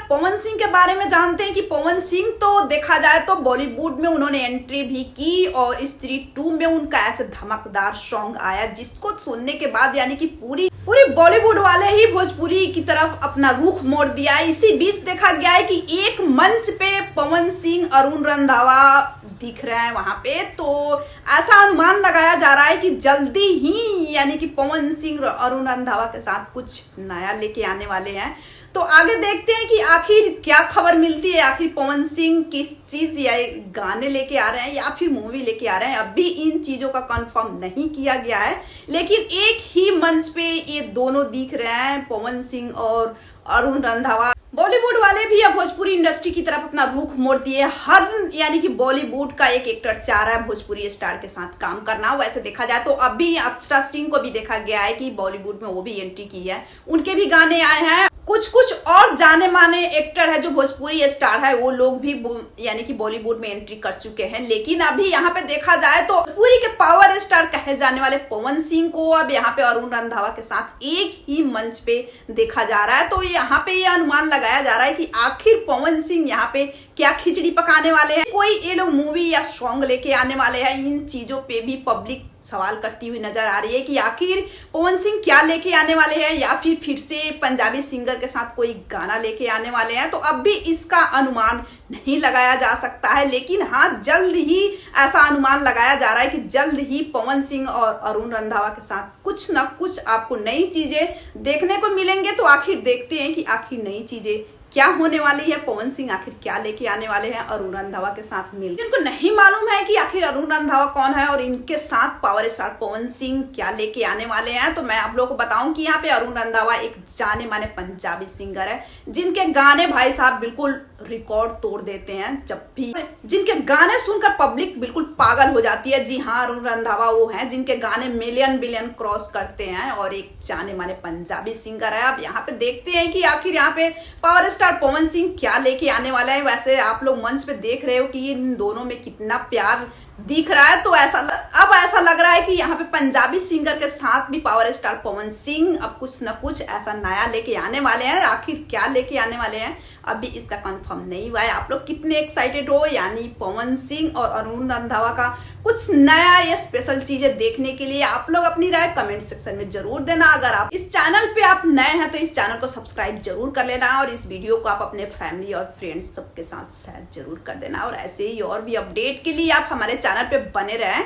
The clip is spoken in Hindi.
पवन सिंह के बारे में जानते हैं कि पवन सिंह तो देखा जाए तो बॉलीवुड में उन्होंने एंट्री भी की और स्त्री 2 में उनका ऐसे धमाकेदार सॉन्ग आया जिसको सुनने के बाद यानी कि पूरी बॉलीवुड वाले ही भोजपुरी की तरफ अपना रुख मोड़ दिया। इसी बीच देखा गया है कि एक मंच पे पवन सिंह, अरुण रंधावा दिख रहे हैं वहां पे, तो ऐसा अनुमान लगाया जा रहा है कि जल्दी ही यानी कि पवन सिंह अरुण रंधावा के साथ कुछ नया लेके आने वाले हैं। तो आगे देखते हैं कि आखिर क्या खबर मिलती है, आखिर पवन सिंह किस चीज या गाने लेके आ रहे हैं या फिर मूवी लेके आ रहे हैं। अभी इन चीजों का कंफर्म नहीं किया गया है, लेकिन एक ही मंच पे ये दोनों दिख रहे हैं, पवन सिंह और अरुण रंधावा। बॉलीवुड वाले भी अब भोजपुरी इंडस्ट्री की तरफ अपना रुख मोड़ दिए। हर यानी कि बॉलीवुड का एक एक्टर चाह रहा है भोजपुरी स्टार के साथ काम करना। वैसे देखा जाए तो अभी अक्षरा सिंह को भी देखा गया है कि बॉलीवुड में वो भी एंट्री की है, उनके भी गाने आए हैं। कुछ और जाने माने एक्टर है जो भोजपुरी स्टार है, वो लोग भी यानी कि बॉलीवुड में एंट्री कर चुके हैं। लेकिन अभी यहाँ पे देखा जाए तो भोजपुरी के पावर स्टार कहे जाने वाले पवन सिंह को अब यहाँ पे अरुण रंधावा के साथ एक ही मंच पे देखा जा रहा है। तो यहाँ पे ये अनुमान लगाया जा रहा है कि आखिर पवन सिंह यहाँ पे क्या खिचड़ी पकाने वाले हैं, कोई ये लोग मूवी या सॉन्ग लेके आने वाले हैं। इन चीजों पे भी पब्लिक सवाल करती हुई नजर आ रही है कि आखिर पवन सिंह क्या लेके आने वाले हैं या फिर से पंजाबी सिंगर के साथ कोई गाना लेके आने वाले हैं। तो अब भी इसका अनुमान नहीं लगाया जा सकता है, लेकिन हाँ जल्द ही ऐसा अनुमान लगाया जा रहा है कि जल्द ही पवन सिंह और अरुण रंधावा के साथ कुछ ना कुछ आपको नई चीजें देखने को मिलेंगे। तो आखिर देखते हैं कि आखिर नई चीजें क्या होने वाली है, पवन सिंह आखिर क्या लेके आने वाले हैं अरुण रंधावा के साथ मिल। इनको नहीं मालूम है कि आखिर अरुण रंधावा कौन है और इनके साथ पावर स्टार पवन सिंह क्या लेके आने वाले हैं। तो मैं आप लोगों को बताऊं कि यहाँ पे अरुण रंधावा एक जाने माने पंजाबी सिंगर है, जिनके गाने भाई साहब बिल्कुल रिकॉर्ड तोड़ देते हैं। जब भी जिनके गाने सुनकर पब्लिक बिल्कुल पागल हो जाती है। जी हाँ, अरुण रंधावा वो हैं जिनके गाने मिलियन बिलियन क्रॉस करते हैं और एक जाने माने पंजाबी सिंगर है। अब यहाँ पे देखते हैं कि आखिर यहाँ पे पावर स्टार पवन सिंह क्या लेके आने वाला है। वैसे आप लोग मंच पे देख रहे हो कि इन दोनों में कितना प्यार दिख रहा है। तो अब ऐसा लग रहा है कि यहाँ पे पंजाबी सिंगर के साथ भी पावर स्टार पवन सिंह अब कुछ न कुछ ऐसा नया लेके आने वाले हैं। आखिर क्या लेके आने वाले हैं अभी इसका कंफर्म नहीं हुआ है। आप लोग कितने एक्साइटेड हो यानी पवन सिंह और अरुण रंधावा का कुछ नया या स्पेशल चीजें देखने के लिए? आप लोग अपनी राय कमेंट सेक्शन में जरूर देना। अगर आप इस चैनल पे आप नए हैं तो इस चैनल को सब्सक्राइब जरूर कर लेना और इस वीडियो को आप अपने फैमिली और फ्रेंड्स सबके साथ शेयर जरूर कर देना। और ऐसे ही और भी अपडेट के लिए आप हमारे चैनल पे बने रहें।